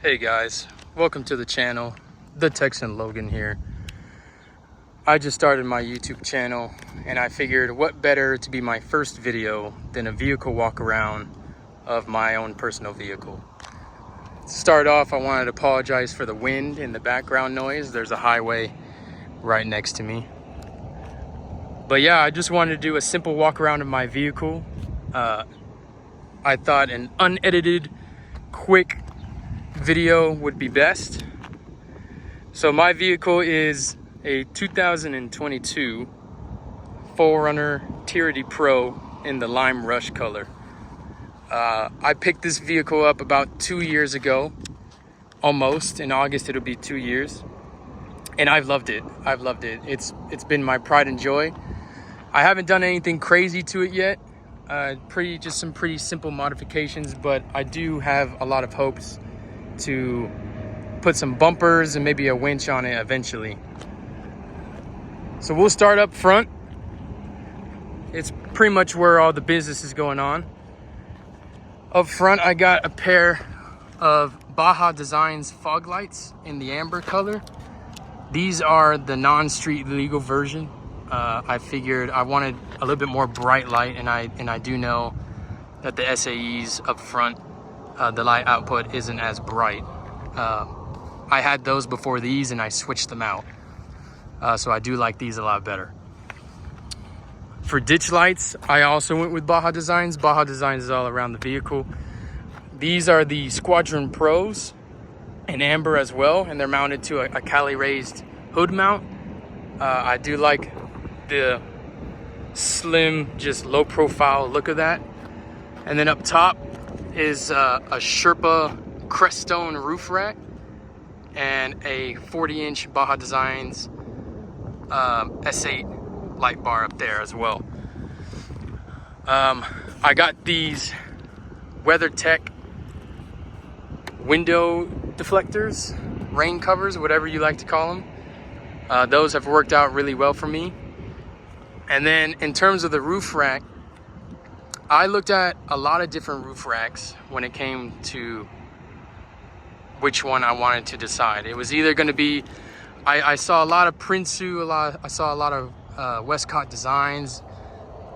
Hey guys, welcome to the channel. The Texan Logan here. I just started my YouTube channel and I figured what better to be my first video than a vehicle walk around of my own personal vehicle. To start off, I wanted to apologize for the wind and the background noise. There's a highway right next to me. But yeah, I just wanted to do a simple walk around of my vehicle. I thought an unedited, quick video would be best. So my vehicle is a 2022 4RUNNER Tyranny Pro in the lime rush color. I picked this vehicle up about 2 years ago, almost. In August it'll be 2 years, and I've loved it. It's been my pride and joy. I haven't done anything crazy to it yet. Just some pretty simple modifications, but I do have a lot of hopes to put some bumpers and maybe a winch on it eventually. So we'll start up front. It's pretty much where all the business is going on. Up front, I got a pair of Baja Designs fog lights in the amber color. These are the non-street legal version. I figured I wanted a little bit more bright light, and I do know that the SAEs up front, the light output isn't as bright. I had those before these and I switched them out. So I do like these a lot better. For ditch lights, I also went with Baja Designs. Baja Designs is all around the vehicle. These are the Squadron Pros in amber as well, and they're mounted to a Cali raised hood mount. I do like the slim, just low profile look of that. And then up top is a Sherpa Crestone roof rack and a 40-inch Baja Designs S8 light bar up there as well. I got these WeatherTech window deflectors, rain covers, whatever you like to call them. Those have worked out really well for me. And then in terms of the roof rack, I looked at a lot of different roof racks when it came to which one I wanted to decide. It was either going to be, I saw a lot of Prinsu, I saw a lot of Westcott Designs,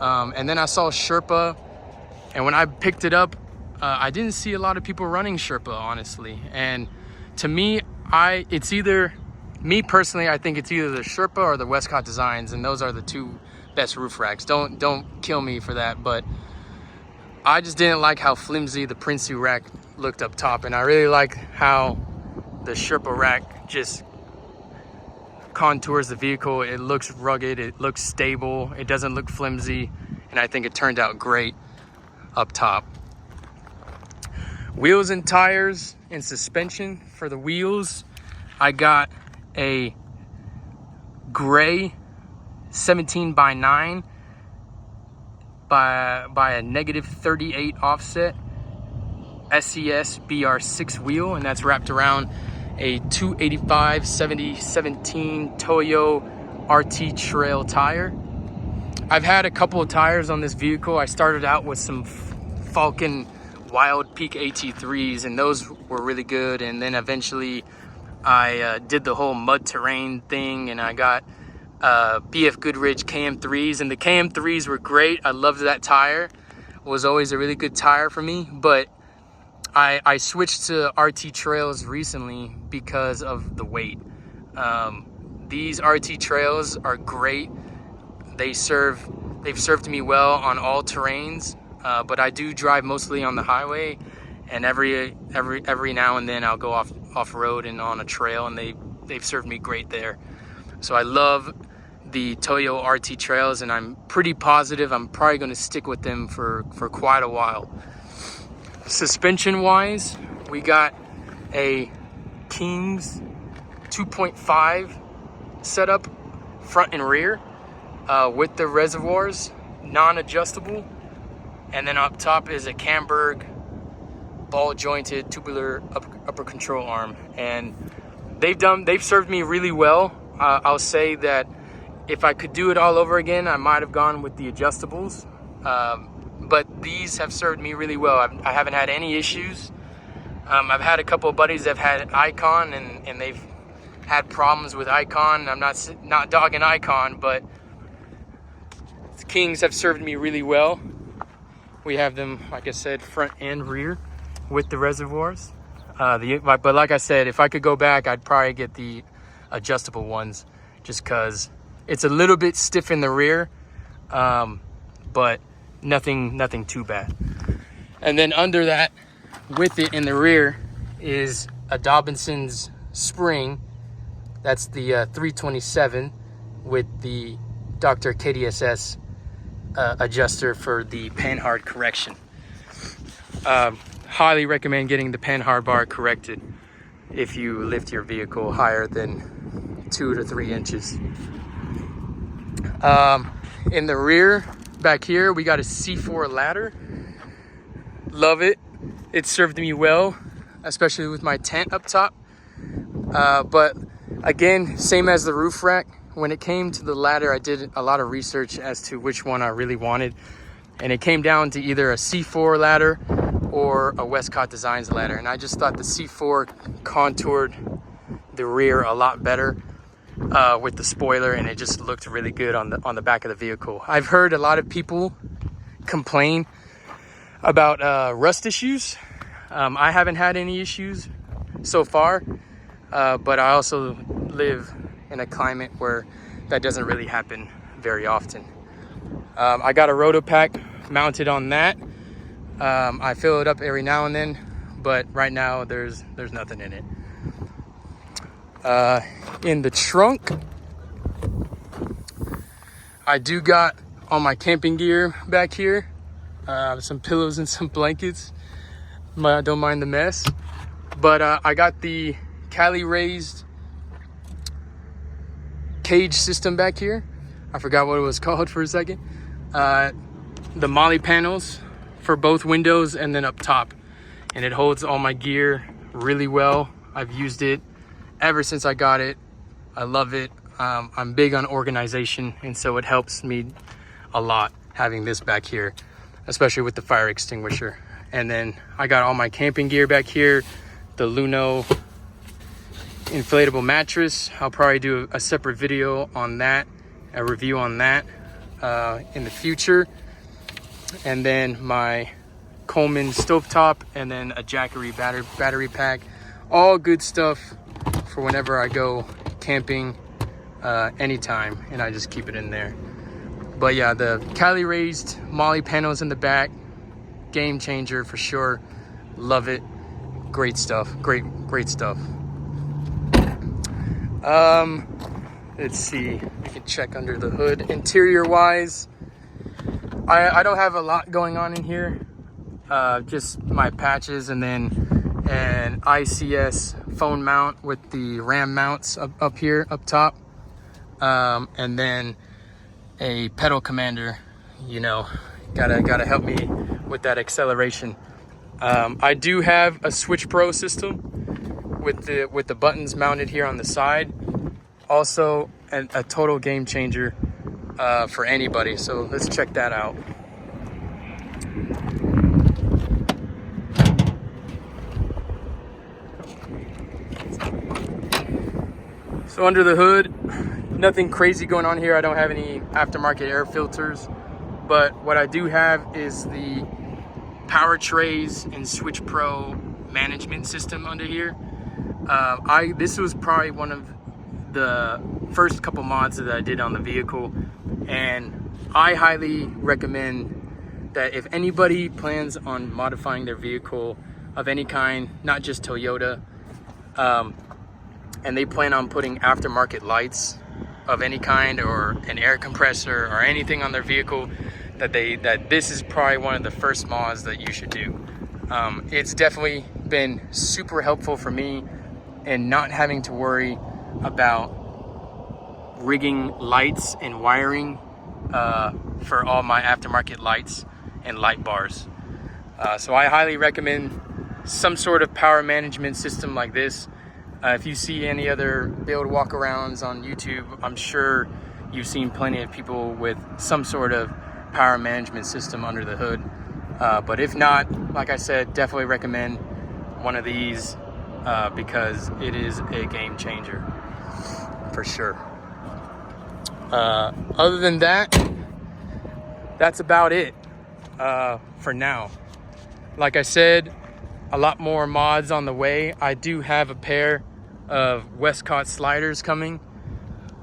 and then I saw Sherpa. And when I picked it up, I didn't see a lot of people running Sherpa, honestly. And to me, it's either, me personally, I think it's either the Sherpa or the Westcott Designs, and those are the two best roof racks. Don't kill me for that, but I just didn't like how flimsy the Prinsu rack looked up top, and I really like how the Sherpa rack just contours the vehicle. It looks rugged, it looks stable, it doesn't look flimsy, and I think it turned out great up top. Wheels and tires and suspension. For the wheels, I got a gray 17x9 by a -38 offset SCS BR6 wheel, and that's wrapped around a 285/70/17 Toyo RT Trail tire. I've had a couple of tires on this vehicle. I started out with some Falcon Wild Peak AT3s, and those were really good, and then eventually I did the whole mud terrain thing, and I got BF Goodrich KM3s, and the KM3s were great. I loved that tire. It was always a really good tire for me, but I switched to RT Trails recently because of the weight. These RT Trails are great. They've served me well on all terrains, but I do drive mostly on the highway, and every now and then I'll go off road and on a trail, and they've served me great there. So I love the Toyo RT Trails, and I'm pretty positive I'm probably going to stick with them for quite a while. Suspension wise, we got a King's 2.5 setup front and rear with the reservoirs, non-adjustable, and then up top is a Camberg ball jointed tubular upper control arm, and they've served me really well. I'll say that if I could do it all over again, I might have gone with the adjustables. But these have served me really well. I haven't had any issues. I've had a couple of buddies that have had Icon, and they've had problems with Icon. I'm not dogging Icon, but the Kings have served me really well. We have them, like I said, front and rear with the reservoirs. But like I said, if I could go back, I'd probably get the adjustable ones, just because it's a little bit stiff in the rear, but nothing too bad. And then under that, with it in the rear, is a Dobinson's spring. That's the 327 with the Dr. KDSS adjuster for the panhard correction. Highly recommend getting the panhard bar corrected if you lift your vehicle higher than 2 to 3 inches. In the rear back here, we got a C4 ladder. Love it. It served me well, especially with my tent up top. But again, same as the roof rack, when it came to the ladder, I did a lot of research as to which one I really wanted. And it came down to either a C4 ladder or a Westcott Designs ladder. And I just thought the C4 contoured the rear a lot better with the spoiler, and it just looked really good on the back of the vehicle. I've heard a lot of people complain about rust issues. I haven't had any issues so far, but I also live in a climate where that doesn't really happen very often. I got a Rotopack mounted on that. I fill it up every now and then, but right now there's nothing in it. In the trunk, I do got all my camping gear back here. Some pillows and some blankets. I don't mind the mess. But I got the Cali raised cage system back here. I forgot what it was called for a second. The Molly panels for both windows and then up top. And it holds all my gear really well. I've used it ever since I got it. I love it. I'm big on organization, and so it helps me a lot having this back here, especially with the fire extinguisher. And then I got all my camping gear back here, the Luno inflatable mattress. I'll probably do a separate video on that, a review on that in the future. And then my Coleman stovetop, and then a Jackery battery pack. All good stuff for whenever I go camping anytime, and I just keep it in there. But yeah, the Cali raised Molly panels in the back, game changer for sure. Love it. Great stuff. Great stuff. Let's see, we can check under the hood. Interior wise, I don't have a lot going on in here. Just my patches, and then an ICS phone mount with the RAM mounts up here up top, and then a pedal commander. You know, gotta help me with that acceleration. I do have a Switch Pro system with the buttons mounted here on the side. Also a total game changer for anybody. So let's check that out. So under the hood, nothing crazy going on here. I don't have any aftermarket air filters, but what I do have is the power trays and Switch Pro management system under here. This was probably one of the first couple mods that I did on the vehicle, and I highly recommend that if anybody plans on modifying their vehicle of any kind, not just Toyota, and they plan on putting aftermarket lights of any kind, or an air compressor or anything on their vehicle, that this is probably one of the first mods that you should do. It's definitely been super helpful for me in not having to worry about rigging lights and wiring for all my aftermarket lights and light bars. So I highly recommend some sort of power management system like this. If you see any other build walkarounds on YouTube, I'm sure you've seen plenty of people with some sort of power management system under the hood. But if not, like I said, definitely recommend one of these because it is a game changer for sure. Other than that, that's about it for now. Like I said, a lot more mods on the way. I do have a pair of Westcott sliders coming.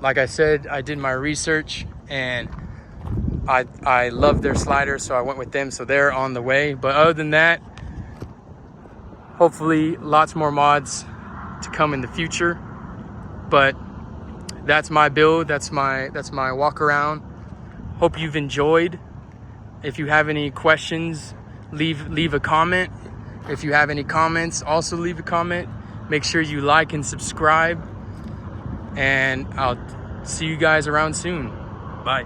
Like I said, I did my research and I love their sliders, so I went with them, so they're on the way. But other than that, hopefully lots more mods to come in the future. But that's my build, that's my walk around. Hope you've enjoyed. If you have any questions, leave a comment. If you have any comments, also leave a comment. Make sure you like and subscribe, and I'll see you guys around soon. Bye.